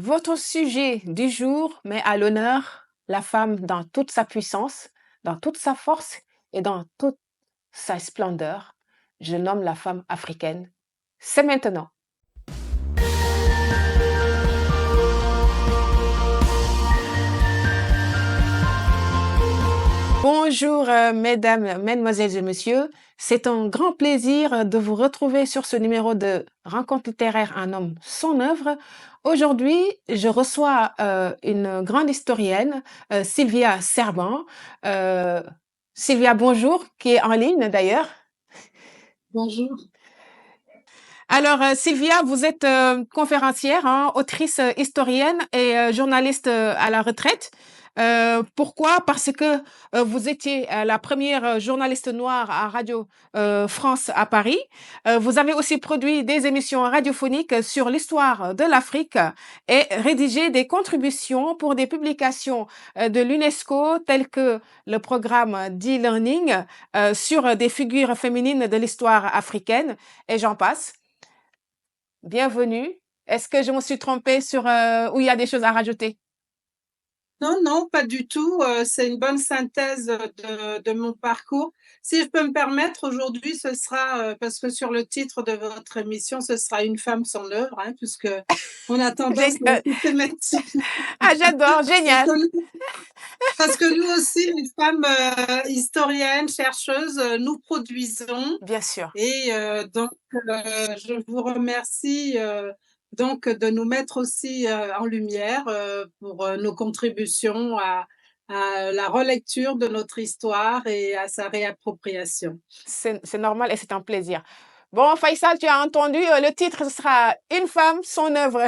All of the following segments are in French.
Votre sujet du jour met à l'honneur la femme dans toute sa puissance, dans toute sa force et dans toute sa splendeur. Je nomme la femme africaine. C'est maintenant. Bonjour, mesdames, mesdemoiselles et messieurs. C'est un grand plaisir de vous retrouver sur ce numéro de Rencontre littéraire Un homme, son œuvre. Aujourd'hui, je reçois une grande historienne, Sylvia Serban. Euh, Sylvia, bonjour, qui est en ligne d'ailleurs. Bonjour. Alors, Sylvia, vous êtes conférencière, hein, autrice, historienne et journaliste à la retraite. Pourquoi? Parce que vous étiez la première journaliste noire à Radio France à Paris. Vous avez aussi produit des émissions radiophoniques sur l'histoire de l'Afrique et rédigé des contributions pour des publications de l'UNESCO telles que le programme d'e-learning sur des figures féminines de l'histoire africaine et j'en passe. Bienvenue. Est-ce que je me suis trompée sur où il y a des choses à rajouter? Non, non, pas du tout. C'est une bonne synthèse de mon parcours. Si je peux me permettre, aujourd'hui, ce sera, parce que sur le titre de votre émission, ce sera Une femme sans œuvre, hein, puisque on a tendance à Génial. être thématique. Ah, j'adore, Parce génial. que parce que nous aussi, les femmes historiennes, chercheuses, nous produisons. Bien sûr. Et donc, je vous remercie donc de nous mettre aussi en lumière pour nos contributions à la relecture de notre histoire et à sa réappropriation. C'est normal et c'est un plaisir. Bon, Faisal, tu as entendu, le titre ce sera Une femme, son œuvre.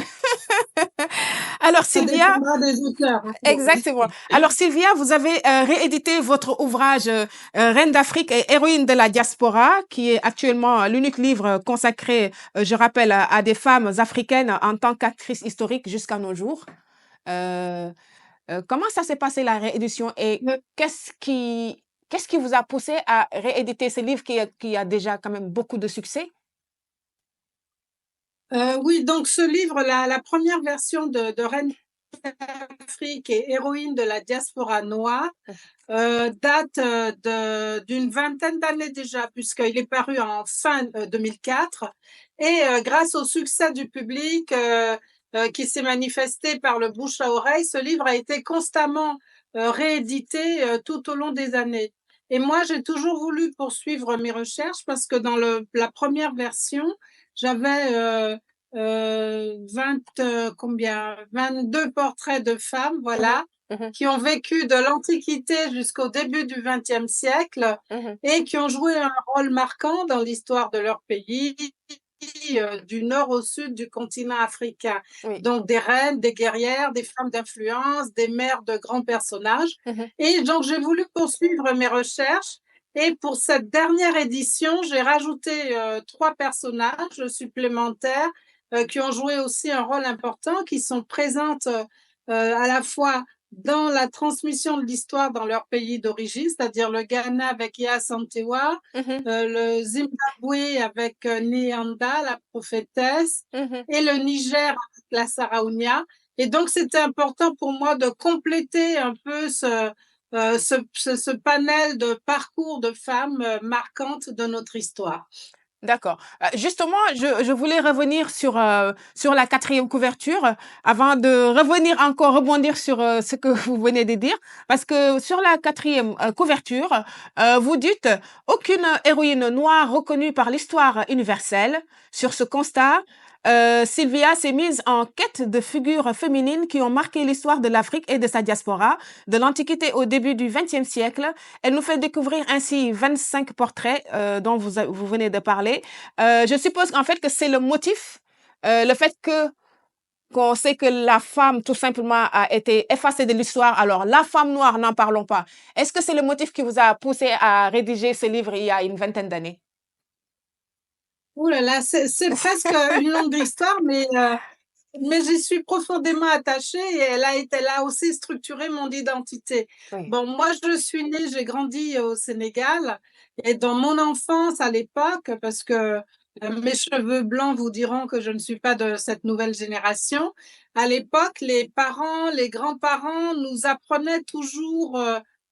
Alors, Ça Sylvia, dépendra des auteurs, hein. exactement. Alors, Sylvia, vous avez réédité votre ouvrage Reine d'Afrique et héroïne de la diaspora, qui est actuellement l'unique livre consacré, je rappelle, à des femmes africaines en tant qu'actrices historiques jusqu'à nos jours. Euh, comment ça s'est passé la réédition et qu'est-ce qui vous a poussé à rééditer ce livre qui a déjà quand même beaucoup de succès? Oui, donc ce livre, la première version de Reine d'Afrique et héroïne de la diaspora noire, date d'une vingtaine d'années déjà, puisqu'il est paru en fin 2004. Et grâce au succès du public qui s'est manifesté par le bouche à oreille, ce livre a été constamment réédité tout au long des années. Et moi, j'ai toujours voulu poursuivre mes recherches parce que dans la première version, j'avais 20, combien, 22 portraits de femmes, Mhm, voilà, mhm, qui ont vécu de l'Antiquité jusqu'au début du XXe siècle mhm. et qui ont joué un rôle marquant dans l'histoire de leur pays, du nord au sud du continent africain. Oui. Donc des reines, des guerrières, des femmes d'influence, des mères de grands personnages. Mhm. Et donc j'ai voulu poursuivre mes recherches. Et pour cette dernière édition, j'ai rajouté 3 personnages supplémentaires qui ont joué aussi un rôle important, qui sont présentes à la fois dans la transmission de l'histoire dans leur pays d'origine, c'est-à-dire le Ghana avec Yaa Santewa, Mhm, le Zimbabwe avec Nyanda, la prophétesse, mhm. et le Niger avec la Saraounia. Et donc, c'était important pour moi de compléter un peu ce panel de parcours de femmes marquantes de notre histoire. D'accord. Justement, je voulais revenir sur la quatrième couverture avant de revenir encore rebondir sur ce que vous venez de dire. Parce que sur la quatrième couverture, vous dites aucune héroïne noire reconnue par l'histoire universelle. Sur ce constat, Sylvia s'est mise en quête de figures féminines qui ont marqué l'histoire de l'Afrique et de sa diaspora, de l'Antiquité au début du XXe siècle. Elle nous fait découvrir ainsi 25 portraits dont vous venez de parler. Je suppose en fait que c'est le motif, le fait qu'on sait que la femme tout simplement a été effacée de l'histoire. Alors la femme noire, n'en parlons pas. Est-ce que c'est le motif qui vous a poussé à rédiger ce livre il y a une vingtaine d'années? Ouh là là, c'est presque une longue histoire, mais j'y suis profondément attachée et elle a aussi structuré mon identité. Oui. Bon, moi, je suis née, j'ai grandi au Sénégal et dans mon enfance à l'époque, parce que Mes cheveux blancs vous diront que je ne suis pas de cette nouvelle génération. À l'époque, les parents, les grands-parents nous apprenaient toujours,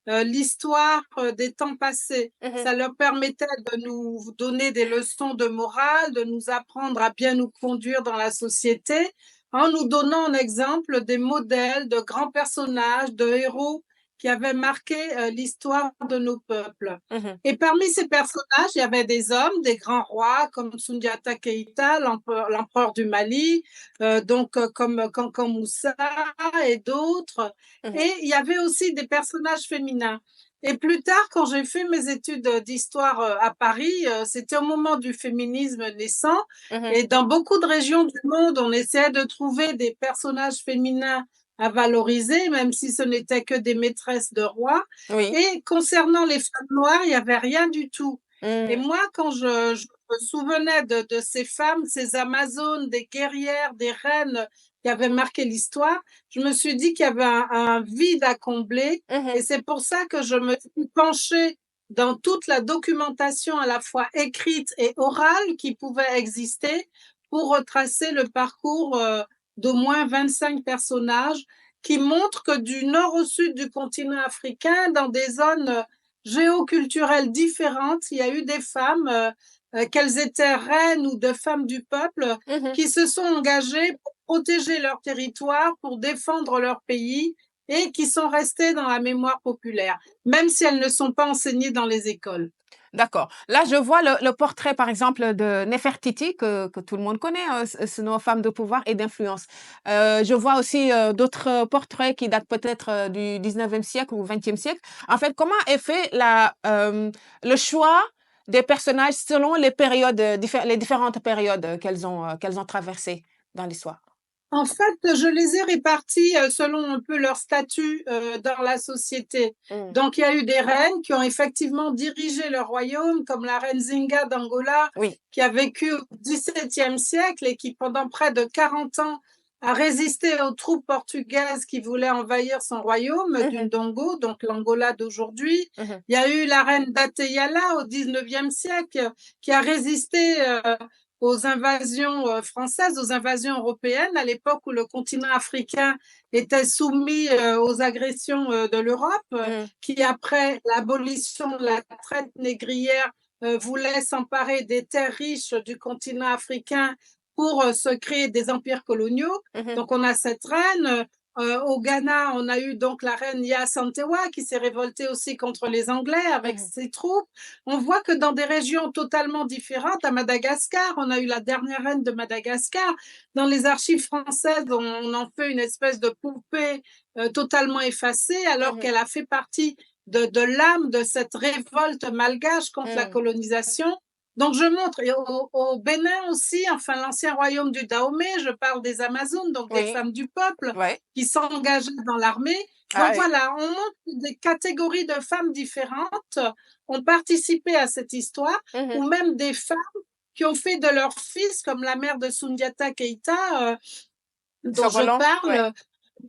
l'histoire, des temps passés. Mhm, Ça leur permettait de nous donner des leçons de morale, de nous apprendre à bien nous conduire dans la société, en nous donnant en exemple des modèles de grands personnages, de héros qui avaient marqué, l'histoire de nos peuples. mhm, Et parmi ces personnages, il y avait des hommes, des grands rois comme Sundiata Keïta, l'empereur du Mali, comme Kankan Moussa et d'autres. mhm, Et il y avait aussi des personnages féminins. Et plus tard, quand j'ai fait mes études d'histoire à Paris, c'était au moment du féminisme naissant. mhm. Et dans beaucoup de régions du monde, on essayait de trouver des personnages féminins à valoriser, même si ce n'étaient que des maîtresses de rois. Oui. Et concernant les femmes noires, il n'y avait rien du tout. Et Mm, moi, quand je me souvenais de ces femmes, ces Amazones, des guerrières, des reines qui avaient marqué l'histoire, je me suis dit qu'il y avait un vide à combler. mhm. Et c'est pour ça que je me suis penchée dans toute la documentation à la fois écrite et orale qui pouvait exister pour retracer le parcours d'au moins 25 personnages qui montre que du nord au sud du continent africain, dans des zones géoculturelles différentes, il y a eu des femmes, qu'elles étaient reines ou de femmes du peuple, Mhm. qui se sont engagées pour protéger leur territoire, pour défendre leur pays et qui sont restées dans la mémoire populaire, même si elles ne sont pas enseignées dans les écoles. D'accord. Là, je vois le portrait, par exemple, de Nefertiti, que tout le monde connaît, c'est nos femmes de pouvoir et d'influence. Je vois aussi d'autres portraits qui datent peut-être du 19e siècle ou 20e siècle. En fait, comment est fait le choix des personnages selon les périodes, les différentes périodes qu'elles ont traversées dans l'histoire? En fait, je les ai répartis selon un peu leur statut dans la société. Mm. Donc, il y a eu des reines qui ont effectivement dirigé leur royaume, comme la reine Zinga d'Angola, Oui. qui a vécu au XVIIe siècle et qui, pendant près de 40 ans, a résisté aux troupes portugaises qui voulaient envahir son royaume du Mhm, Ndongo, donc l'Angola d'aujourd'hui. mhm, Il y a eu la reine d'Ateyala au XIXe siècle, qui a résisté aux invasions françaises, aux invasions européennes, à l'époque où le continent africain était soumis aux agressions de l'Europe, mm, qui, après l'abolition de la traite négrière, voulait s'emparer des terres riches du continent africain pour se créer des empires coloniaux. mhm, Donc, on a cette reine. Au Ghana, on a eu donc la reine Yaa Santewa qui s'est révoltée aussi contre les Anglais avec mhm, ses troupes. On voit que dans des régions totalement différentes, à Madagascar, on a eu la dernière reine de Madagascar. Dans les archives françaises, on en fait une espèce de poupée totalement effacée, alors mhm, qu'elle a fait partie de l'âme de cette révolte malgache contre la mm. colonisation. Donc je montre, et au Bénin aussi, enfin l'ancien royaume du Dahomey, je parle des Amazones, donc des Oui. femmes du peuple Ouais. qui s'engageaient dans l'armée. Ah Donc oui. voilà, on montre des catégories de femmes différentes ont participé à cette histoire, Mhm. ou même des femmes qui ont fait de leur fils, comme la mère de Sundiata Keita, dont je Sogolon. Ouais. parle,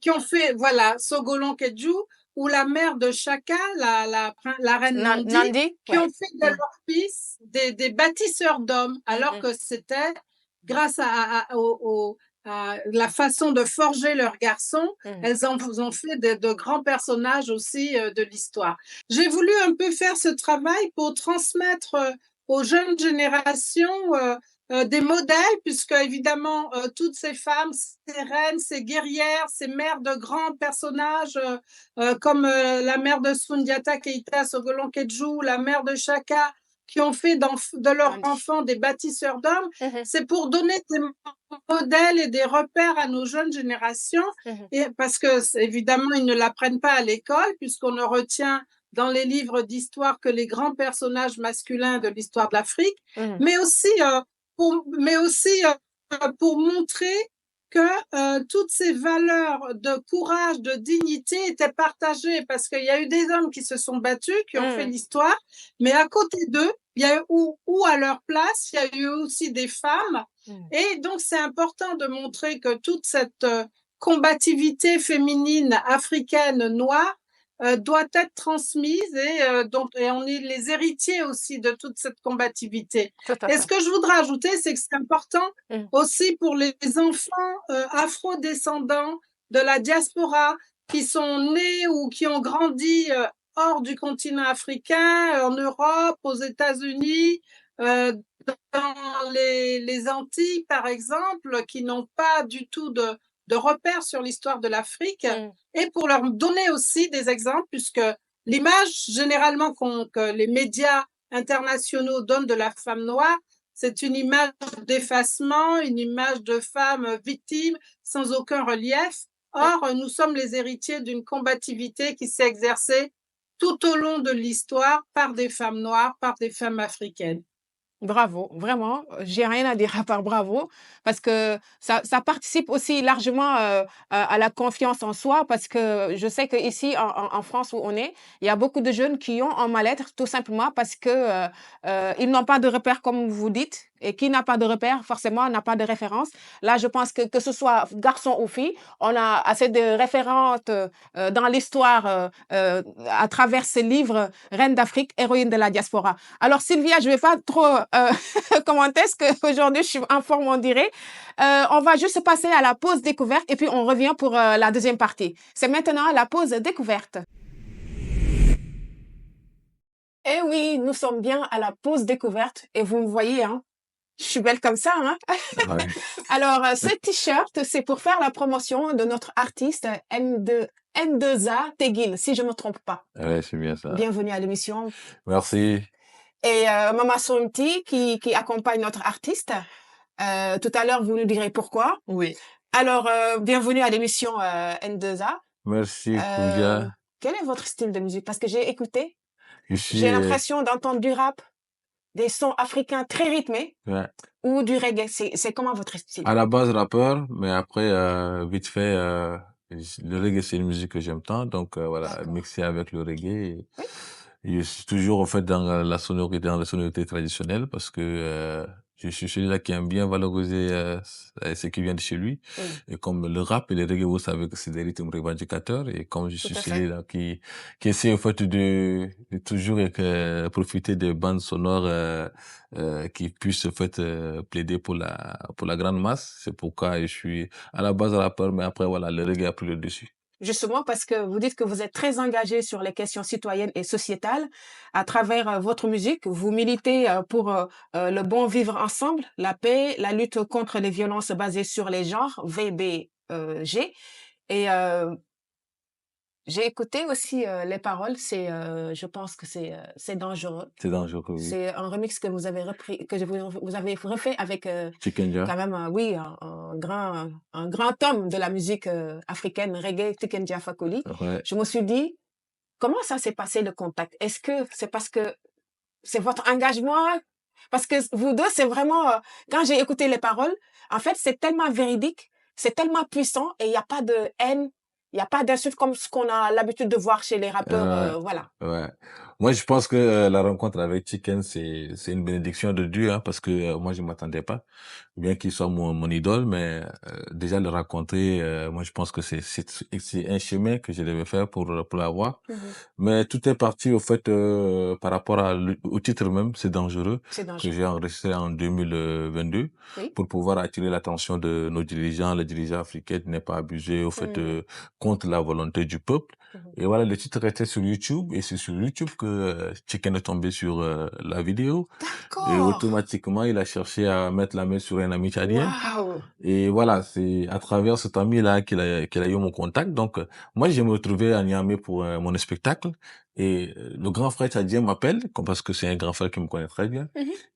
qui ont fait, voilà, Sogolon Kedju, ou la mère de Chaka, la reine Nandi, Nandi. qui ont Ouais. fait de Mm, leur fils des bâtisseurs d'hommes, mm, alors mm, que c'était grâce à la façon de forger leurs garçons, mm. elles en ont fait de grands personnages aussi de l'histoire. J'ai voulu un peu faire ce travail pour transmettre aux jeunes générations des modèles, puisque évidemment, toutes ces femmes, ces reines, ces guerrières, ces mères de grands personnages, comme la mère de Sundiata Keita Sogolon Kedju, la mère de Chaka, qui ont fait de leurs Nandi. enfants des bâtisseurs d'hommes, Mhm, c'est pour donner des modèles et des repères à nos jeunes générations, mhm, et parce que évidemment, ils ne l'apprennent pas à l'école, puisqu'on ne retient dans les livres d'histoire que les grands personnages masculins de l'histoire de l'Afrique, mhm, mais aussi pour montrer que toutes ces valeurs de courage, de dignité étaient partagées parce qu'il y a eu des hommes qui se sont battus, qui ont fait mm, l'histoire, mais à côté d'eux, il y a eu, ou à leur place, il y a eu aussi des femmes. mm, Et donc, c'est important de montrer que toute cette combativité féminine africaine noire doit être transmise et on est les héritiers aussi de toute cette combativité. Tout à Et fait. ce que je voudrais ajouter, c'est que c'est important Mmh. aussi pour les enfants afro-descendants de la diaspora qui sont nés ou qui ont grandi hors du continent africain, en Europe, aux États-Unis, euh, dans les Antilles, par exemple, qui n'ont pas du tout de repères sur l'histoire de l'Afrique, Mmh. et pour leur donner aussi des exemples, puisque l'image généralement que les médias internationaux donnent de la femme noire, c'est une image d'effacement, une image de femme victime sans aucun relief. Or, nous sommes les héritiers d'une combativité qui s'est exercée tout au long de l'histoire par des femmes noires, par des femmes africaines. Bravo, vraiment, j'ai rien à dire à part bravo, parce que ça participe aussi largement, à la confiance en soi, parce que je sais qu'ici en France où on est, il y a beaucoup de jeunes qui ont un mal-être tout simplement parce que, ils n'ont pas de repères comme vous dites et qui n'a pas de repères forcément n'a pas de référence. Là, je pense que ce soit garçon ou fille, on a assez de référentes, dans l'histoire, à travers ces livres Reine d'Afrique, héroïne de la diaspora. Alors Sylvia, je vais pas trop commenter parce qu'aujourd'hui je suis en forme, on dirait. On va juste passer à la pause découverte et puis on revient pour la deuxième partie. C'est maintenant la pause découverte. Eh oui, nous sommes bien à la pause découverte et vous me voyez, hein, je suis belle comme ça, hein. Ouais. Alors, ce t-shirt, c'est pour faire la promotion de notre artiste N2A Teguil, si je me trompe pas. Ouais, c'est bien ça. Bienvenue à l'émission. Merci. Et Mama Sonti qui accompagne notre artiste. Tout à l'heure, vous nous direz pourquoi. Oui. Alors, bienvenue à l'émission N2A. Merci, Euh, Koudia. quel est votre style de musique? Parce que j'ai écouté, Je suis... j'ai l'impression d'entendre du rap, des sons africains très rythmés ouais, ou du reggae. C'est comment votre style? à la base rappeur, mais après, vite fait, le reggae, c'est une musique que j'aime tant. Donc, voilà, D'accord. mixé avec le reggae. Oui. Et je suis toujours, en fait, dans la sonorité traditionnelle parce que je suis celui-là qui aime bien valoriser ce qui vient de chez lui. Oui, Et comme le rap et le reggae, vous savez que c'est des rythmes revendicateurs. Et comme je tout suis à fait. celui-là qui essaie, en fait, de toujours profiter des bandes sonores qui puissent, en fait, plaider pour la grande masse. C'est pourquoi je suis à la base rappeur, mais après, voilà, le reggae a pris le dessus. Justement parce que vous dites que vous êtes très engagé sur les questions citoyennes et sociétales à travers votre musique. Vous militez pour le bon vivre ensemble, la paix, la lutte contre les violences basées sur les genres, VBG. Et j'ai écouté aussi les paroles. Je pense que c'est dangereux. C'est dangereux, oui. C'est un remix que vous avez repris, que vous avez refait avec Chicken Jar. quand même, oui, un grand homme de la musique africaine, reggae, Tiken Jah Fakoly. Ouais. Je me suis dit, comment ça s'est passé le contact? Est-ce que c'est parce que c'est votre engagement? Parce que vous deux, c'est vraiment, quand j'ai écouté les paroles, en fait, c'est tellement véridique, c'est tellement puissant et il n'y a pas de haine, il n'y a pas d'insultes comme ce qu'on a l'habitude de voir chez les rappeurs, voilà. Ouais. Moi, je pense que la rencontre avec Chicken, c'est une bénédiction de Dieu, hein, parce que moi, je m'attendais pas, bien qu'il soit mon idole, mais déjà le rencontrer, moi, je pense que c'est un chemin que je devais faire pour l'avoir. Mais tout est parti au fait par rapport au titre même, c'est dangereux, C'est que dangereux. j'ai enregistré en 2022 Oui. pour pouvoir attirer l'attention de nos dirigeants, les dirigeants africains, de ne pas abuser au fait contre la volonté du peuple. Et voilà, le titre était sur YouTube et c'est sur YouTube que Chicken est tombé sur la vidéo. Et D'accord. automatiquement, il a cherché à mettre la main sur un ami tchadien. Waouh. Et voilà, c'est à travers cet ami-là qu'il a eu mon contact. Donc, moi, je me retrouvais à Niamey pour mon spectacle. Et le grand frère tchadien m'appelle, parce que c'est un grand frère qui me connaît très bien.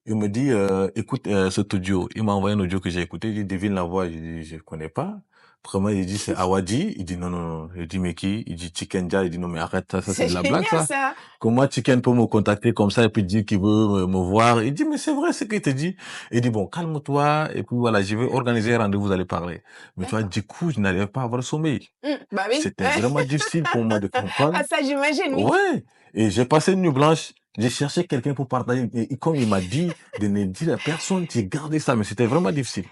Il me dit, écoute cet audio. Il m'a envoyé un audio que j'ai écouté. Il dit, devine la voix. Je dis, je connais pas. Premièrement, il dit, c'est Awadi. Il dit, non, non, non. Je dis, mais qui? Il dit, Chicken Jah. Il dit, non, mais arrête, ça c'est C'est de la blague, génial, ça. ça. Comment Chicken peut me contacter comme ça et puis dire qu'il veut me voir? Il dit, mais c'est vrai ce qu'il te dit. Il dit, bon, calme-toi. Et puis voilà, je vais organiser un rendez-vous, vous allez parler. Mais tu vois, D'accord. du coup, je n'arrivais pas à avoir le sommeil. Bah oui. C'était vraiment difficile pour moi de comprendre. Ah, ça, j'imagine, oui. Ouais. Et j'ai passé une nuit blanche. J'ai cherché quelqu'un pour partager. Et comme il m'a dit de ne dire à personne, j'ai gardé ça, mais c'était vraiment difficile.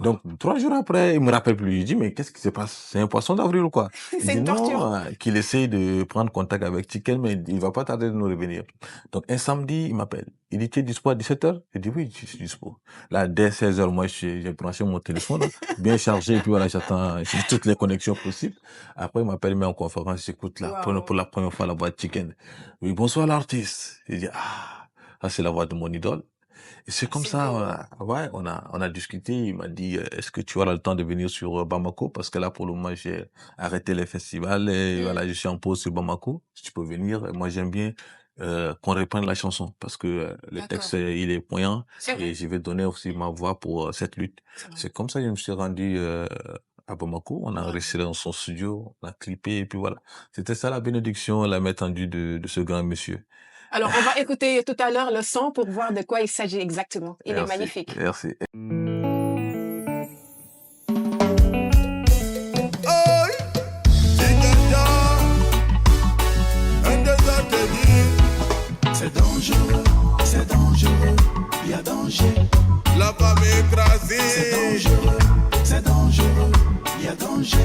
Donc, 3 jours après, il me rappelle plus. Je dis, mais qu'est-ce qui se passe? C'est un poisson d'avril ou quoi? Il C'est dit une torture. non, qu'il essaye de prendre contact avec Chicken, mais il va pas tarder de nous revenir. Donc, un samedi, il m'appelle. Il dit, tu es dispo à 17h? Je dis, oui, je suis dispo. Là, dès 16h, moi, j'ai branché mon téléphone, hein, bien chargé, et puis voilà, j'ai toutes les connexions possibles. Après, il m'appelle, il met en conférence, j'écoute là, Wow. pour la première fois la voix de Chicken. Oui, bonsoir l'artiste. Il dit, ça c'est la voix de mon idole. Et c'est comme C'est ça, beau. ouais, on a discuté. Il m'a dit, est-ce que tu auras le temps de venir sur Bamako? Parce que là, pour le moment, j'ai arrêté les festivals et voilà, je suis en pause sur Bamako. Si tu peux venir, moi, j'aime bien qu'on reprenne la chanson parce que le D'accord. texte, il est poignant C'est vrai. et je vais donner aussi ma voix pour cette lutte. C'est vrai. C'est comme ça que je me suis rendu à Bamako. On a Wow. enregistré dans son studio, on a clippé et puis voilà. C'était ça la bénédiction, la main tendue de ce grand monsieur. Alors, on va écouter tout à l'heure le son pour voir de quoi il s'agit exactement. Il est Merci, magnifique. merci. C'est dangereux, il y a danger. La femme écrasée, C'est dangereux, il y a danger.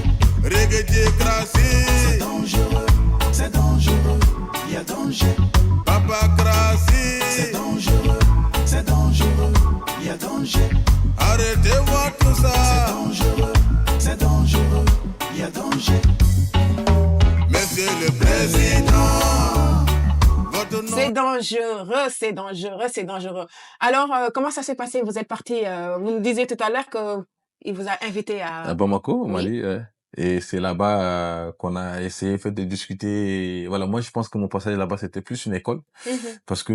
reggae écrasé, C'est dangereux, il y a danger. papa crasé, C'est dangereux, il y a danger. arrêtez-moi tout ça, C'est dangereux, il y a danger. monsieur le président, votre nom C'est dangereux, c'est dangereux, c'est dangereux. Alors, comment ça s'est passé? Vous êtes parti, vous nous disiez tout à l'heure que il vous a invité À à... Bamako, au Oui. Mali, et c'est là-bas qu'on a essayé fait de discuter. Et voilà, moi je pense que mon passage là-bas c'était plus une école Mhm. parce que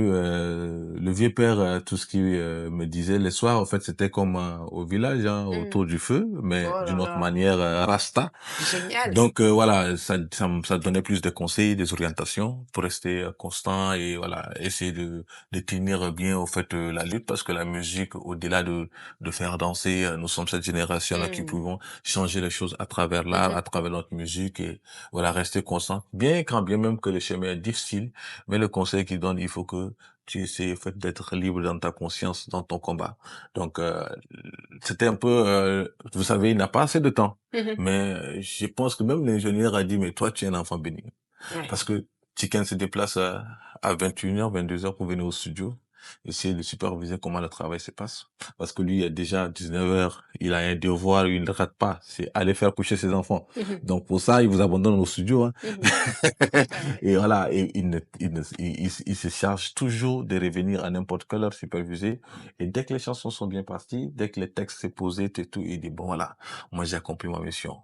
le vieux père, tout ce qu'il me disait les soirs, en fait c'était comme au village, hein, Mm. autour du feu, mais Oh là d'une autre là. manière rasta. Génial. Donc voilà, ça donnait plus de conseils, des orientations pour rester constant et voilà, essayer de tenir bien au fait la lutte parce que la musique, au-delà de faire danser, nous sommes cette génération-là qui Mm. pouvons changer les choses à travers l'art, Mhm. à travers notre musique et voilà, rester constant. Bien quand bien même que le chemin est difficile, mais le conseil qu'il donne, il faut que tu essaies, en fait, d'être libre dans ta conscience, dans ton combat. Donc, c'était un peu, vous savez, il n'a pas assez de temps. Mhm. Mais je pense que même l'ingénieur a dit, mais toi, tu es un enfant béni. Ouais. Parce que Chicken se déplace à 21h, 22h pour venir au studio, essayer de superviser comment le travail se passe. Parce que lui, il a déjà 19h, il a un devoir, il ne rate pas, c'est aller faire coucher ses enfants. Mhm. Donc pour ça, il vous abandonne au studio. Hein. Mhm. C'est vrai. Et voilà, et il se charge toujours de revenir à n'importe quelle heure supervisée. Et dès que les chansons sont bien parties, dès que les textes sont posés et tout, il dit, bon voilà, moi j'ai accompli ma mission.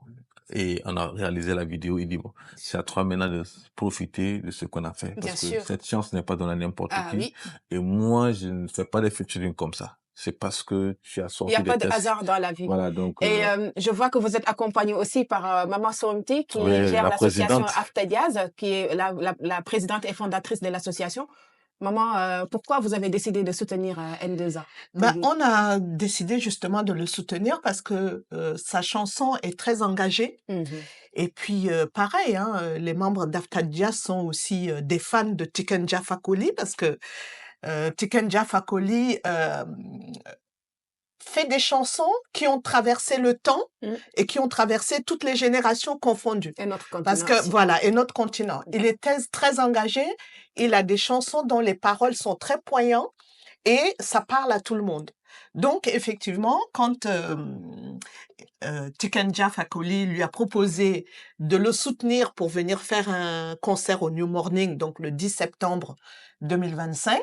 Et on a réalisé la vidéo, il dit, bon, c'est à toi maintenant de profiter de ce qu'on a fait. Bien Parce que sûr. cette chance n'est pas donnée à n'importe Ah qui. oui. Et moi, je ne fais pas des featuring comme ça. C'est parce que tu as Il n'y sorti a pas des de textes. hasard dans la vie. Voilà, donc, Et je vois que vous êtes accompagné aussi par Maman Sorumti qui oui, gère la l'association présidente. After Jazz, qui est la présidente et fondatrice de l'association. Maman, pourquoi vous avez décidé de soutenir N2A? On a décidé justement de le soutenir parce que sa chanson est très engagée. Mhm. Et puis, pareil, hein, les membres d'Aftadia sont aussi des fans de Tiken Jah Fakoly parce que Tiken Jah Fakoly fait des chansons qui ont traversé le temps et qui ont traversé toutes les générations confondues. Et notre continent Parce que, aussi. voilà, et notre continent. Il est très engagé. Il a des chansons dont les paroles sont très poignantes et ça parle à tout le monde. Donc, effectivement, quand Tiken Jah Fakoly lui a proposé de le soutenir pour venir faire un concert au New Morning, donc le 10 septembre 2025,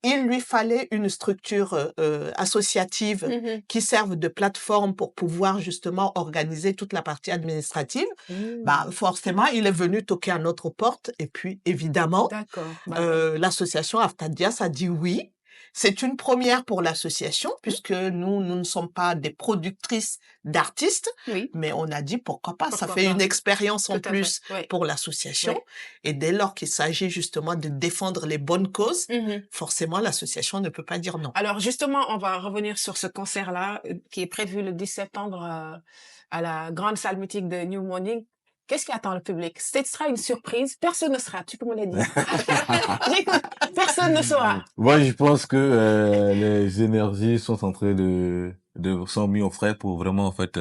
il lui fallait une structure associative Mhm. qui serve de plateforme pour pouvoir justement organiser toute la partie administrative. Mhm. Bah, forcément, il est venu toquer à notre porte et puis, évidemment, D'accord. l'association Aftadias a dit oui. C'est une première pour l'association puisque nous ne sommes pas des productrices d'artistes, Oui. mais on a dit pourquoi pas, ça Pourquoi fait pas. une expérience en Tout à plus fait. Oui. pour l'association. Oui. Et dès lors qu'il s'agit justement de défendre les bonnes causes, Mhm. forcément l'association ne peut pas dire non. Alors justement, on va revenir sur ce concert-là qui est prévu le 10 septembre à la grande salle mythique de New Morning. Qu'est-ce qui attend le public? Ce sera une surprise. Personne ne sera. Tu peux me le dire. J'écoute. Personne ne saura. Moi, je pense que les énergies sont en train sont mis au frais pour vraiment en fait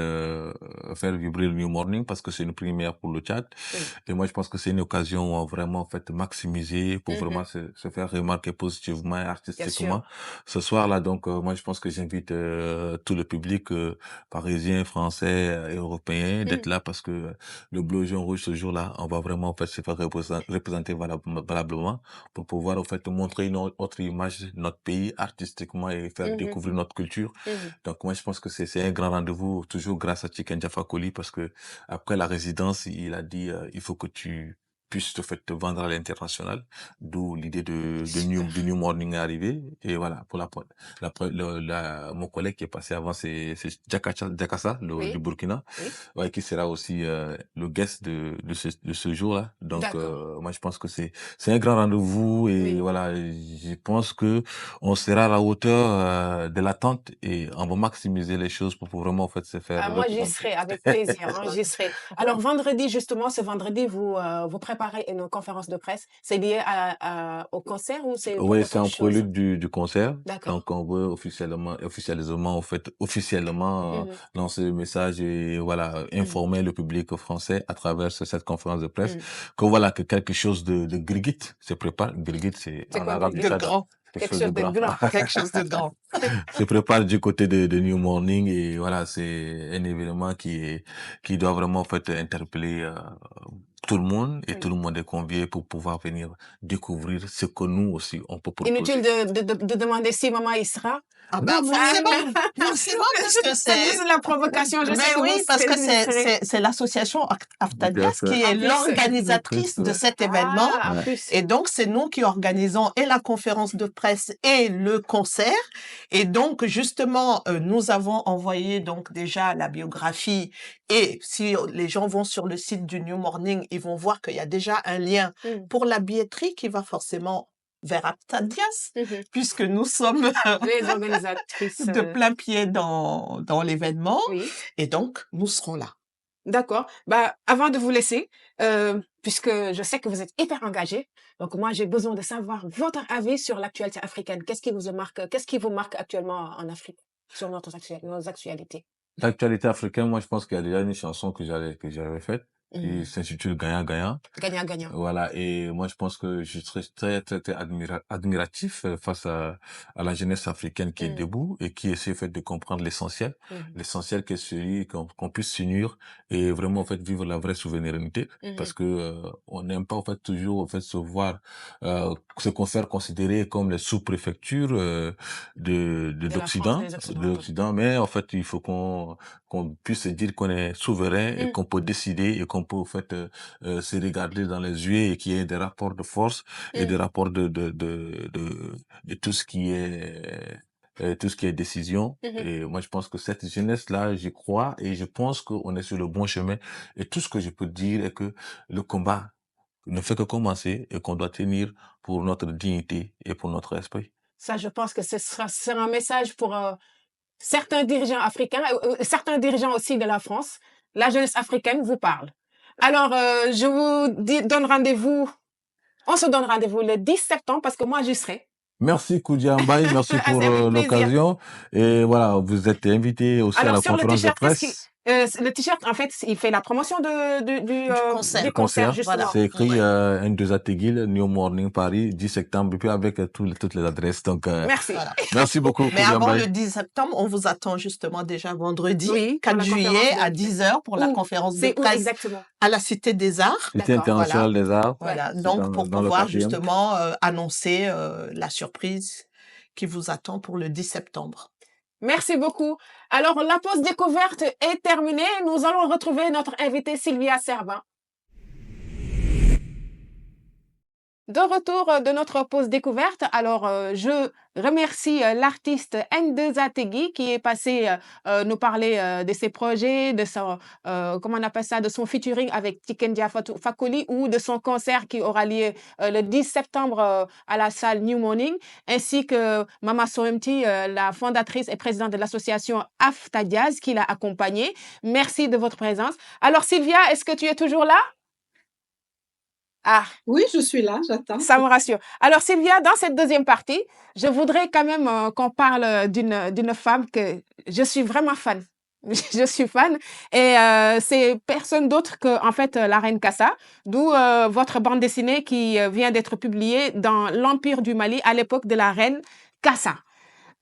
faire vibrer le New Morning parce que c'est une première pour le Tchad. Oui. Et moi, je pense que c'est une occasion où on va vraiment en fait maximiser pour vraiment se faire remarquer positivement et Bien artistiquement sûr. ce soir-là. Donc, moi, je pense que j'invite tout le public parisien, français et européen d'être là parce que le bleu, jaune, rouge ce jour-là, on va vraiment en fait se faire représenter valablement pour pouvoir en fait montrer une autre image de notre pays artistiquement et faire découvrir notre culture. Donc moi je pense que c'est un grand rendez-vous toujours grâce à Tiken Jaffa Koli parce que après la résidence il a dit il faut que tu puisses te vendre à l'international, d'où l'idée du New Morning est arrivée. Et voilà, pour mon collègue qui est passé avant, c'est Jakassa, Oui. du Burkina, Oui. ouais, qui sera aussi le guest de ce jour-là. Donc D'accord. moi je pense que c'est un grand rendez-vous et Oui. voilà, je pense que on sera à la hauteur de l'attente et on va maximiser les choses pour vraiment en fait se faire Ah, moi, j'y représenter. serai avec plaisir. Hein, j'y serai. Alors, vendredi, justement, ce vendredi, vous préparez une conférence de presse. C'est lié au concert ou c'est pour Oui, c'est autre un chose? prélude du concert. D'accord. Donc, on veut officiellement lancer le message et voilà, informer le public français à travers cette conférence de presse que voilà, que quelque chose de Grigit se prépare. Grigit, c'est C'est en quoi, arabe du De Tchad. grand, Quelque chose de grand. quelque chose de grand. Se prépare du côté de New Morning et voilà, c'est un événement qui doit vraiment en fait interpeller tout le monde et tout le monde est convié pour pouvoir venir découvrir ce que nous aussi on peut proposer. Inutile de demander si maman y sera. Ah ben Non, forcément, forcément parce que C'est juste la provocation. Je sais Mais que oui, vous parce que serez- c'est l'association Aftadias qui En est plus, l'organisatrice de cet événement. Ah, en Ouais. plus. Et donc, c'est nous qui organisons et la conférence de presse et le concert. Et donc, justement, nous avons envoyé donc déjà la biographie. Et si les gens vont sur le site du New Morning, ils vont voir qu'il y a déjà un lien pour la billetterie qui va forcément vers Aftadias, puisque nous sommes Les organisatrices. de plein pied dans l'événement. Oui. Et donc, nous serons là. D'accord. Bah, avant de vous laisser, puisque je sais que vous êtes hyper engagé, donc moi j'ai besoin de savoir votre avis sur l'actualité africaine. Qu'est-ce qui vous marque actuellement en Afrique sur nos actualités? L'actualité africaine, moi je pense qu'il y a déjà une chanson que j'avais faite qui s'intitule Gagnant-Gagnant. Gagnant-gagnant. Voilà, et moi je pense que je serais très très très admiratif face à la jeunesse africaine qui est debout et qui essaie en fait de comprendre l'essentiel, l'essentiel qui est celui qu'on puisse s'unir et vraiment en fait vivre la vraie souveraineté parce que on n'aime pas en fait toujours en fait se faire considérer comme les sous-préfectures de la l'Occident, France, des Occidentaux. mais en fait il faut qu'on puisse se dire qu'on est souverain et qu'on peut décider et qu'on peut en fait se regarder dans les yeux et qu'il y ait des rapports de force et des rapports de tout ce qui est décision. Et moi, je pense que cette jeunesse-là, j'y crois et je pense qu'on est sur le bon chemin. Et tout ce que je peux dire est que le combat ne fait que commencer et qu'on doit tenir pour notre dignité et pour notre esprit. Ça, je pense que ce sera un message pour certains dirigeants africains, certains dirigeants aussi de la France. La jeunesse africaine vous parle. Alors, je vous donne rendez-vous. On se donne rendez-vous le 10 septembre parce que moi, j'y serai. Merci Koudia Mbaye, merci pour C'est avec plaisir. l'occasion. Et voilà, vous êtes invité aussi à Alors, la sur le conférence de t-shirt, presse. le t-shirt, en fait, il fait la promotion du concert, justement. Voilà. C'est écrit N2A Teguil, New Morning Paris, 10 septembre, et puis avec toutes les adresses. Donc, Merci. Voilà. merci beaucoup. Mais Koudia avant Mbaye. le 10 septembre, on vous attend justement déjà vendredi, Oui, pour 4 la juillet conférence à de- 10h pour la Où? conférence de C'est où presse exactement? à la Cité des Arts. Cité D'accord, internationale des arts. Voilà, C'est donc pour dans le pouvoir 4e. justement annoncer la surprise qui vous attend pour le 10 septembre. Merci beaucoup. Alors, la pause découverte est terminée. Nous allons retrouver notre invitée Sylvia Servin. De retour de notre pause découverte, alors je remercie l'artiste N2A Tegui qui est passé nous parler de ses projets, de son, comment on appelle ça, de son featuring avec Tikendia Fakoli ou de son concert qui aura lieu le 10 septembre à la salle New Morning, ainsi que Mama Soemti, la fondatrice et présidente de l'association Afta Jazz qui l'a accompagnée. Merci de votre présence. Alors Sylvia, est-ce que tu es toujours là? Ah, Oui, je suis là, j'attends. ça me rassure. Alors Sylvia, dans cette deuxième partie, je voudrais quand même qu'on parle d'une femme que je suis vraiment fan. Je suis fan et c'est personne d'autre que en fait la reine Kassa, d'où votre bande dessinée qui vient d'être publiée dans l'Empire du Mali à l'époque de la reine Kassa.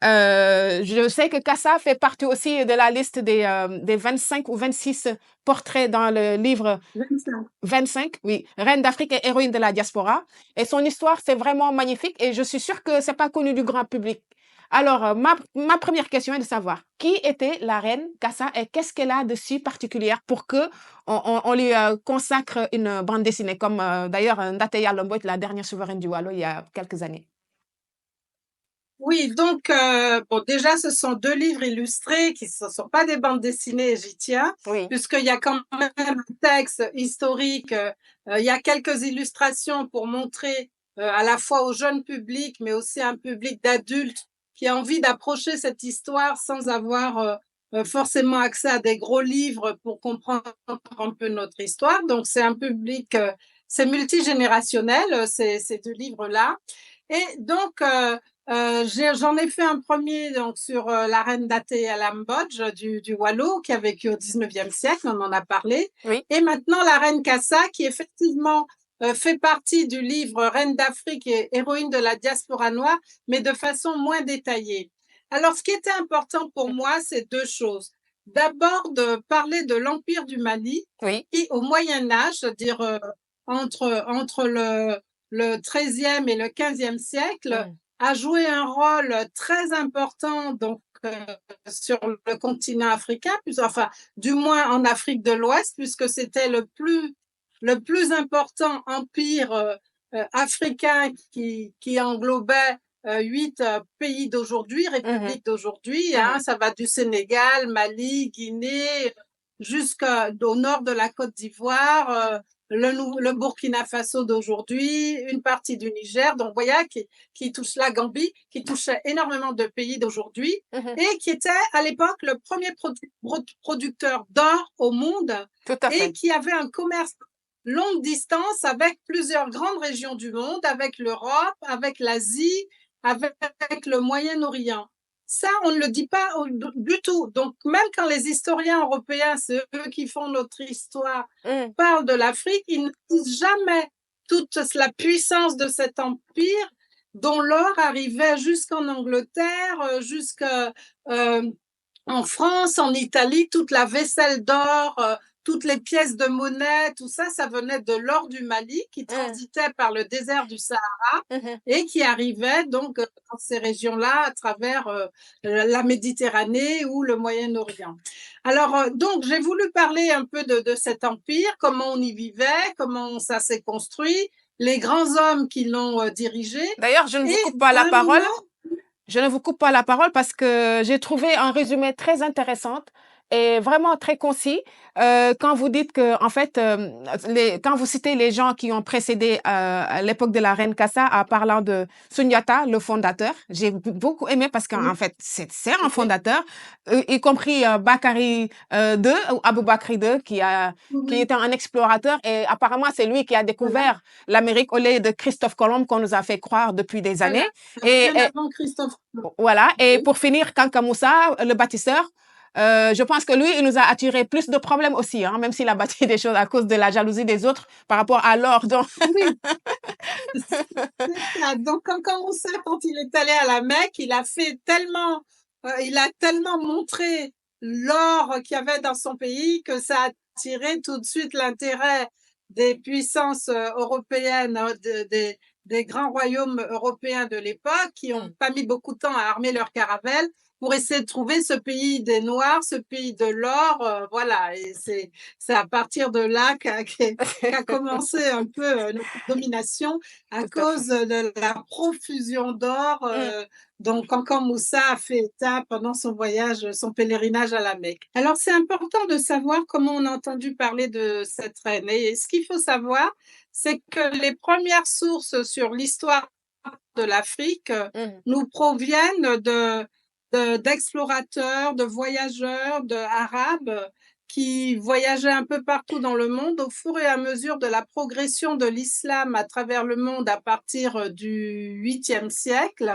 Je sais que Kassa fait partie aussi de la liste des 25 ou 26 portraits dans le livre 25. 25, oui, reine d'Afrique et héroïne de la diaspora. Et son histoire, c'est vraiment magnifique et je suis sûre que c'est pas connu du grand public. Alors, ma première question est de savoir qui était la reine Kassa et qu'est-ce qu'elle a de si particulière pour que on lui consacre une bande dessinée, comme d'ailleurs Ndateya Lombot, la dernière souveraine du Wallo, il y a quelques années. Oui, donc, bon, déjà, ce sont 2 livres illustrés qui ne sont pas des bandes dessinées, j'y tiens, Oui. puisqu'il y a quand même un texte historique, il y a quelques illustrations pour montrer à la fois au jeune public, mais aussi à un public d'adultes qui a envie d'approcher cette histoire sans avoir forcément accès à des gros livres pour comprendre un peu notre histoire. Donc, c'est un public, c'est multigénérationnel, ces 2 livres-là. Et donc, j'en ai fait un premier donc sur la reine Ndateya Lambodge du Wallo qui a vécu au 19e siècle, on en a parlé. Oui. Et maintenant la reine Kassa qui effectivement fait partie du livre Reine d'Afrique et héroïne de la diaspora noire, mais de façon moins détaillée. Alors ce qui était important pour moi, c'est 2 choses. D'abord de parler de l'Empire du Mali Oui. qui au Moyen Âge, c'est-à-dire entre le 13e et le 15e siècle, a joué un rôle très important donc sur le continent africain, enfin du moins en Afrique de l'Ouest, puisque c'était le plus important empire africain qui englobait 8 pays d'aujourd'hui, républiques d'aujourd'hui. Hein, ça va du Sénégal, Mali, Guinée, jusqu'au nord de la Côte d'Ivoire. Le Burkina Faso d'aujourd'hui, une partie du Niger, donc voyez, qui touche la Gambie, qui touchait énormément de pays d'aujourd'hui et qui était à l'époque le premier producteur d'or au monde. Tout à fait. Et qui avait un commerce longue distance avec plusieurs grandes régions du monde, avec l'Europe, avec l'Asie, avec le Moyen-Orient. Ça, on ne le dit pas du tout. Donc, même quand les historiens européens, c'est eux qui font notre histoire, parlent de l'Afrique, ils ne disent jamais toute la puissance de cet empire dont l'or arrivait jusqu'en Angleterre, jusqu'en France, en Italie, toute la vaisselle d'or, toutes les pièces de monnaie, tout ça, ça venait de l'or du Mali qui transitait par le désert du Sahara et qui arrivait donc dans ces régions-là à travers la Méditerranée ou le Moyen-Orient. Alors, donc, j'ai voulu parler un peu de cet empire, comment on y vivait, comment ça s'est construit, les grands hommes qui l'ont dirigé. D'ailleurs, je ne vous coupe pas la parole. Je ne vous coupe pas la parole parce que j'ai trouvé un résumé très intéressant et vraiment très concis quand vous dites que en fait quand vous citez les gens qui ont précédé à l'époque de la reine Kassa en parlant de Sundiata, le fondateur, j'ai beaucoup aimé parce qu'en fait c'est un fondateur, y compris Bakary II ou Aboubakry II qui était un explorateur et apparemment c'est lui qui a découvert l'Amérique au lieu de Christophe Colomb qu'on nous a fait croire depuis des années. Et avant Christophe. Voilà, et pour finir, Kanka Moussa, le bâtisseur, je pense que lui, il nous a attiré plus de problèmes aussi, hein, même s'il a bâti des choses à cause de la jalousie des autres par rapport à l'or. Donc... Oui. C'est ça. Donc, Kanka Moussa, quand il est allé à la Mecque, il a tellement montré l'or qu'il y avait dans son pays que ça a attiré tout de suite l'intérêt des puissances européennes, des grands royaumes européens de l'époque qui n'ont pas mis beaucoup de temps à armer leurs caravelles pour essayer de trouver ce pays des Noirs, ce pays de l'or, voilà. Et c'est à partir de là qu'a commencé un peu notre domination à Tout à fait. cause de la profusion d'or. Donc, quand Moussa a fait état pendant son voyage, son pèlerinage à la Mecque. Alors, c'est important de savoir comment on a entendu parler de cette reine. Et ce qu'il faut savoir, c'est que les premières sources sur l'histoire de l'Afrique nous proviennent d'explorateurs, de voyageurs, d'Arabes qui voyageaient un peu partout dans le monde au fur et à mesure de la progression de l'islam à travers le monde à partir du 8e siècle.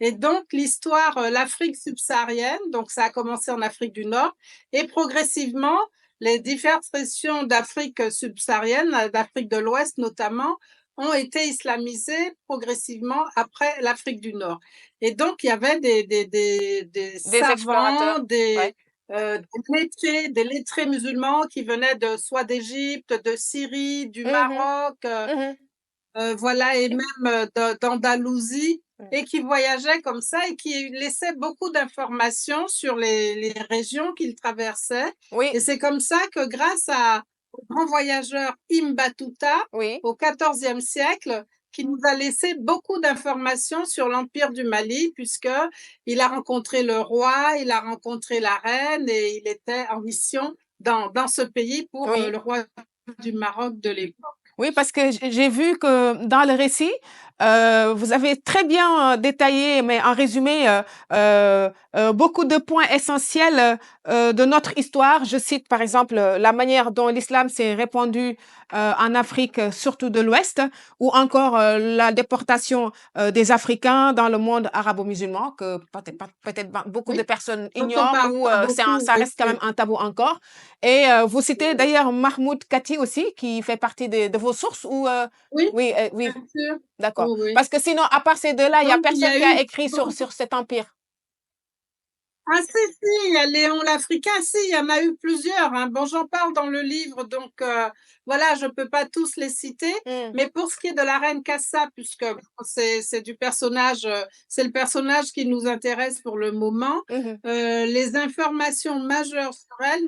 Et donc, l'histoire, l'Afrique subsaharienne, donc ça a commencé en Afrique du Nord, et progressivement, les différentes régions d'Afrique subsaharienne, d'Afrique de l'Ouest notamment, ont été islamisées progressivement après l'Afrique du Nord. Et donc, il y avait des savants, Ouais. des lettrés musulmans qui venaient soit d'Égypte, de Syrie, du Maroc, voilà, et même d'Andalousie, et qui voyageaient comme ça et qui laissaient beaucoup d'informations sur les régions qu'ils traversaient. Oui, Et c'est comme ça que grâce au grand voyageur Ibn Battuta, oui. au XIVe siècle, qui nous a laissé beaucoup d'informations sur l'Empire du Mali, puisqu'il a rencontré le roi, il a rencontré la reine, et il était en mission dans ce pays pour Oui. le roi du Maroc de l'époque. Oui, parce que j'ai vu que dans le récit, vous avez très bien détaillé, mais en résumé, beaucoup de points essentiels de notre histoire. Je cite par exemple la manière dont l'islam s'est répandu en Afrique, surtout de l'Ouest, ou encore la déportation des Africains dans le monde arabo-musulman, que peut-être beaucoup Oui. de personnes Dont on ignorent, parle ou pas ça beaucoup, reste quand oui. même un tabou encore. Et vous citez d'ailleurs Mahmoud Kati aussi, qui fait partie de vos sources, ou Oui, oui, bien sûr. d'accord. Oui, oui. Parce que sinon, à part ces deux-là, il y a Donc, il y personne a qui a eu écrit sur cet empire. Ah si, il y a Léon l'Africain, si, il y en a eu plusieurs, hein. Bon, j'en parle dans le livre, donc voilà, je peux pas tous les citer. Mais pour ce qui est de la reine Cassa, puisque c'est du personnage, c'est le personnage qui nous intéresse pour le moment, les informations majeures sur elle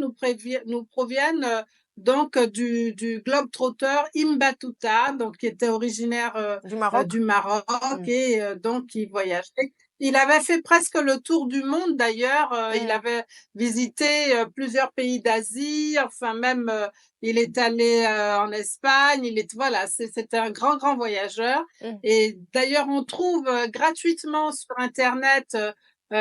nous proviennent donc du globe-trotteur Ibn Battuta, donc qui était originaire Du Maroc. du Maroc et donc qui voyageait. Il avait fait presque le tour du monde d'ailleurs. Il avait visité plusieurs pays d'Asie. Enfin, même il est allé en Espagne. Voilà, c'était un grand voyageur. Et d'ailleurs, on trouve gratuitement sur Internet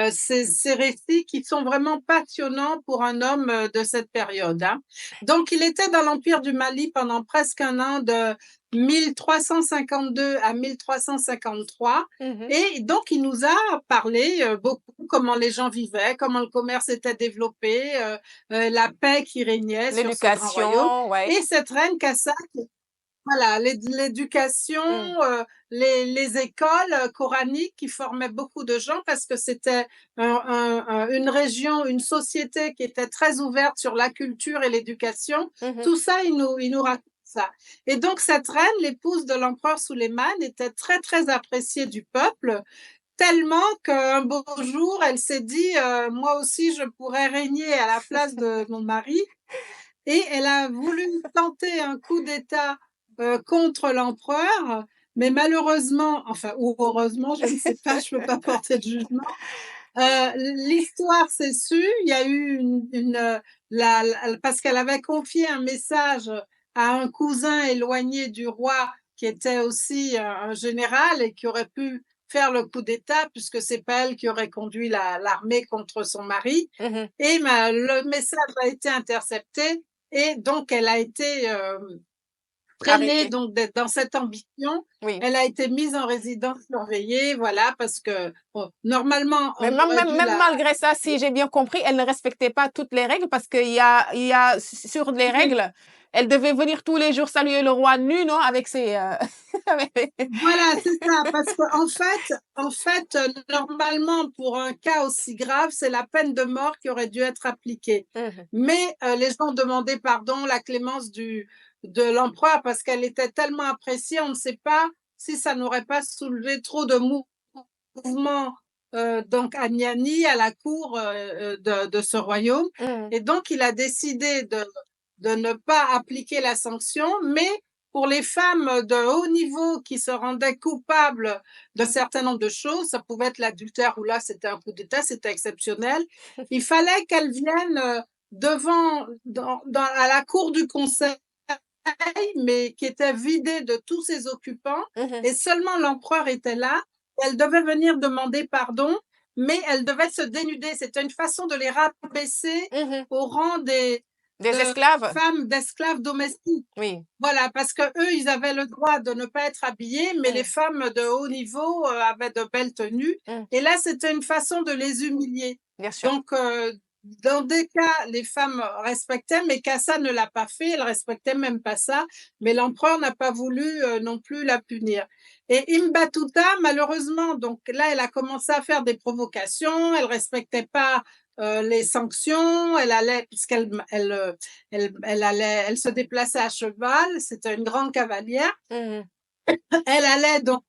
ces récits qui sont vraiment passionnants pour un homme de cette période, hein. Donc, il était dans l'Empire du Mali pendant presque un an, de 1352 à 1353. Et donc, il nous a parlé beaucoup comment les gens vivaient, comment le commerce était développé, la paix qui régnait sur ce grand royaume. L'éducation, ouais. Et cette reine Cassa, voilà, l'éducation, les écoles coraniques qui formaient beaucoup de gens parce que c'était une région, une société qui était très ouverte sur la culture et l'éducation. Tout ça, il nous raconte ça. Et donc, cette reine, l'épouse de l'empereur Suleiman, était très appréciée du peuple, tellement qu'un beau jour, elle s'est dit moi aussi, je pourrais régner à la place de mon mari. Et elle a voulu tenter un coup d'État contre l'empereur, mais malheureusement, enfin, ou heureusement, je ne sais pas, je ne peux pas porter de jugement. L'histoire s'est sue, il y a eu parce qu'elle avait confié un message à un cousin éloigné du roi qui était aussi un général et qui aurait pu faire le coup d'État puisque c'est pas elle qui aurait conduit l'armée contre son mari. Et le message a été intercepté et donc elle a été traînée donc dans cette ambition. Oui. Elle a été mise en résidence surveillée, voilà, parce que normalement, Mais on aurait dû même malgré ça, si j'ai bien compris, elle ne respectait pas toutes les règles parce qu'il y a sur les règles, elle devait venir tous les jours saluer le roi nu, non, avec ses. Voilà, c'est ça, parce qu'en fait, normalement, pour un cas aussi grave, c'est la peine de mort qui aurait dû être appliquée. Mais les gens demandaient pardon, la clémence de l'empereur, parce qu'elle était tellement appréciée, on ne sait pas si ça n'aurait pas soulevé trop de mouvements donc à Niani, à la cour de ce royaume. Et donc, il a décidé de ne pas appliquer la sanction, mais pour les femmes de haut niveau qui se rendaient coupables d'un certain nombre de choses, ça pouvait être l'adultère ou là c'était un coup d'État, c'était exceptionnel, il fallait qu'elles viennent à la cour du conseil, mais qui était vidée de tous ses occupants, et seulement l'empereur était là. Elle devait venir demander pardon, mais elle devait se dénuder. C'était une façon de les rabaisser au rang des esclaves. femmes d'esclaves domestiques. Oui. Voilà, parce que eux, ils avaient le droit de ne pas être habillés, mais les femmes de haut niveau avaient de belles tenues. Et là, c'était une façon de les humilier. Bien sûr. Donc, dans des cas, les femmes respectaient, mais Kassa ne l'a pas fait, elle respectait même pas ça, mais l'empereur n'a pas voulu non plus la punir. Et Imbatuta, malheureusement, donc là, elle a commencé à faire des provocations, elle respectait pas les sanctions, elle allait, puisqu'elle elle se déplaçait à cheval, c'était une grande cavalière. Elle allait donc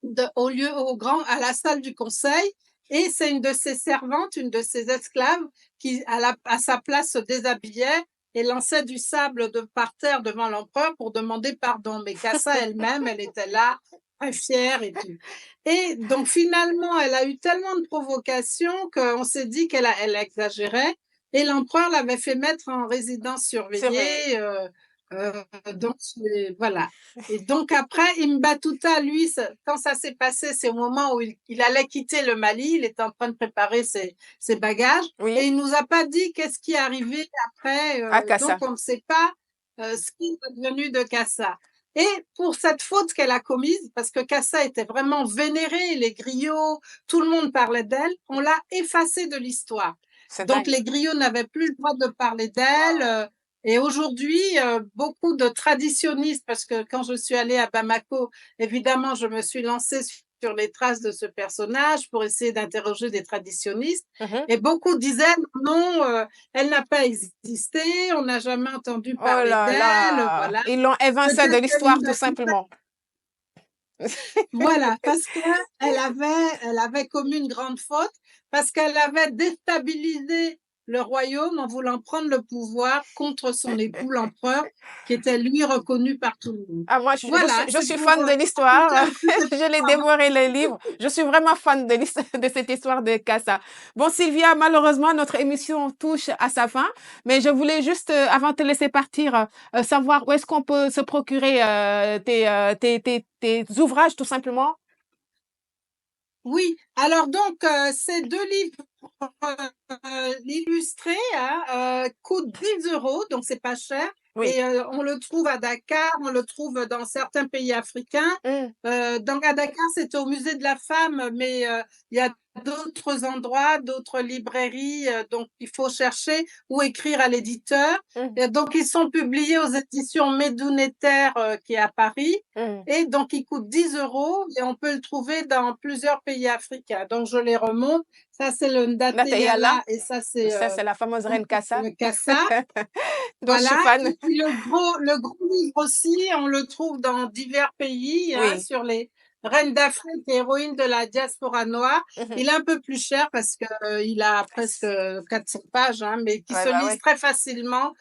à la salle du conseil, et c'est une de ses servantes, une de ses esclaves, qui à sa place se déshabillait et lançait du sable par terre devant l'empereur pour demander pardon. Mais Kassa elle-même, elle était là, très fière et tout. Et donc finalement, elle a eu tellement de provocations qu'on s'est dit qu'elle exagérait, et l'empereur l'avait fait mettre en résidence surveillée. Donc voilà. Et donc après, Imbatuta, lui, quand ça s'est passé, c'est au moment où il allait quitter le Mali, il était en train de préparer ses bagages, et il nous a pas dit qu'est-ce qui est arrivé après. Donc on ne sait pas ce qui est devenu de Kassa. Et pour cette faute qu'elle a commise, parce que Kassa était vraiment vénérée, les griots, tout le monde parlait d'elle, on l'a effacée de l'histoire. Donc les griots n'avaient plus le droit de parler d'elle. Et aujourd'hui, beaucoup de traditionnistes, parce que quand je suis allée à Bamako, évidemment, je me suis lancée sur les traces de ce personnage pour essayer d'interroger des traditionnistes. Et beaucoup disaient non, elle n'a pas existé, on n'a jamais entendu parler d'elle. Voilà. Ils l'ont évincée de l'histoire, tout simplement. Voilà, parce qu'elle avait commis une grande faute, parce qu'elle avait déstabilisé le royaume en voulant prendre le pouvoir contre son époux, l'empereur, qui était lui reconnu par tout le monde. Ah, moi, je suis fan de l'histoire. Je l'ai dévoré le livre. Je suis vraiment fan de cette histoire de Kassa. Bon, Sylvia, malheureusement, notre émission touche à sa fin, mais je voulais juste, avant de te laisser partir, savoir où est-ce qu'on peut se procurer tes ouvrages, tout simplement. Oui, alors donc, ces 2 livres illustrés coûtent 10 €, donc c'est pas cher. Oui. Et on le trouve à Dakar, on le trouve dans certains pays africains. Donc à Dakar, c'était au musée de la femme, mais il y a d'autres endroits, d'autres librairies, donc il faut chercher ou écrire à l'éditeur. Et donc ils sont publiés aux éditions Medouneter qui est à Paris, et donc ils coûtent 10 € et on peut le trouver dans plusieurs pays africains. Donc je les remonte. Ça, c'est le Ndaté-Yala, et ça, c'est la fameuse reine Kassa. le Kassa. Donc, Voilà. je suis fan. Et puis le gros livre aussi, on le trouve dans divers pays, sur les reines d'Afrique et héroïnes de la diaspora noire. Il est un peu plus cher parce qu'il a presque 400 pages, mais qui se lise très facilement.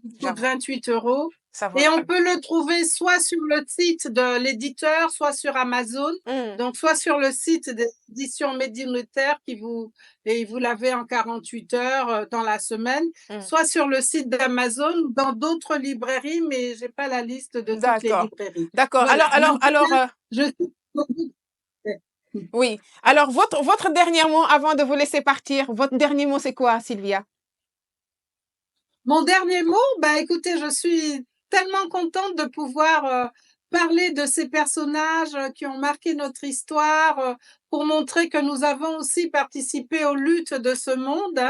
Il coûte 28 €. Et on peut le trouver soit sur le site de l'éditeur, soit sur Amazon. Donc, soit sur le site des éditions Medouneter et vous l'avez en 48 heures dans la semaine, soit sur le site d'Amazon, dans d'autres librairies, mais j'ai pas la liste de toutes les librairies. D'accord. Voilà. Alors, oui. Alors, votre dernier mot avant de vous laisser partir, votre dernier mot, c'est quoi, Sylvia? Mon dernier mot, écoutez, je suis tellement contente de pouvoir parler de ces personnages qui ont marqué notre histoire, pour montrer que nous avons aussi participé aux luttes de ce monde.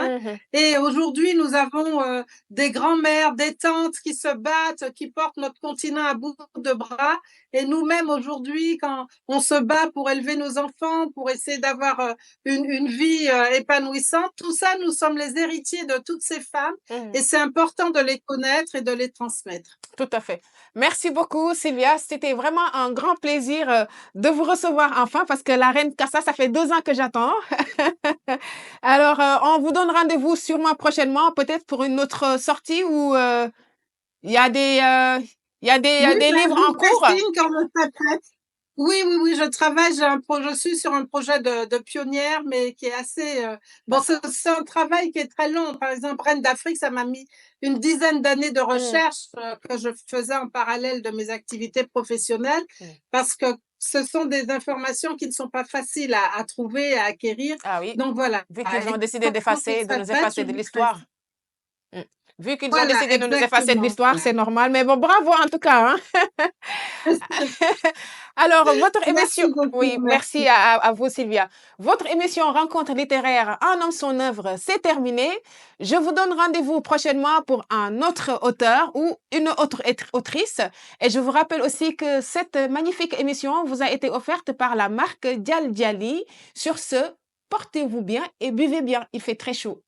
Et aujourd'hui, nous avons des grands-mères, des tantes qui se battent, qui portent notre continent à bout de bras. Et nous-mêmes, aujourd'hui, quand on se bat pour élever nos enfants, pour essayer d'avoir une vie épanouissante, tout ça, nous sommes les héritiers de toutes ces femmes. Et c'est important de les connaître et de les transmettre. Tout à fait. Merci beaucoup, Sylvia. C'était vraiment un grand plaisir de vous recevoir enfin, parce que la reine Kassa ça. Ça fait 2 ans que j'attends. Alors, on vous donne rendez-vous sûrement prochainement, peut-être pour une autre sortie où il y a Oui, des livres en vous cours. faites signe quand on s'apprête. Oui, je travaille, je suis sur un projet de pionnière, mais qui est assez, bon, c'est un travail qui est très long. Par exemple, Reine d'Afrique, ça m'a mis une dizaine d'années de recherche, que je faisais en parallèle de mes activités professionnelles, parce que ce sont des informations qui ne sont pas faciles à trouver, à acquérir. Ah oui, Donc voilà. vu qu'ils ont Et décidé quand on d'effacer, de nous s'apprête, effacer je de vous ferai l'histoire. signe. Vu qu'ils ont Voilà, décidé de nous effacer de exactement. l'histoire, c'est normal. Mais bon, bravo en tout cas, hein. Alors, votre émission, Merci beaucoup, oui, merci merci. à vous, Sylvia. Votre émission Rencontre littéraire Un homme, son œuvre, c'est terminé. Je vous donne rendez-vous prochainement pour un autre auteur ou une autre autrice. Et je vous rappelle aussi que cette magnifique émission vous a été offerte par la marque Dial Diali. Sur ce, portez-vous bien et buvez bien. Il fait très chaud.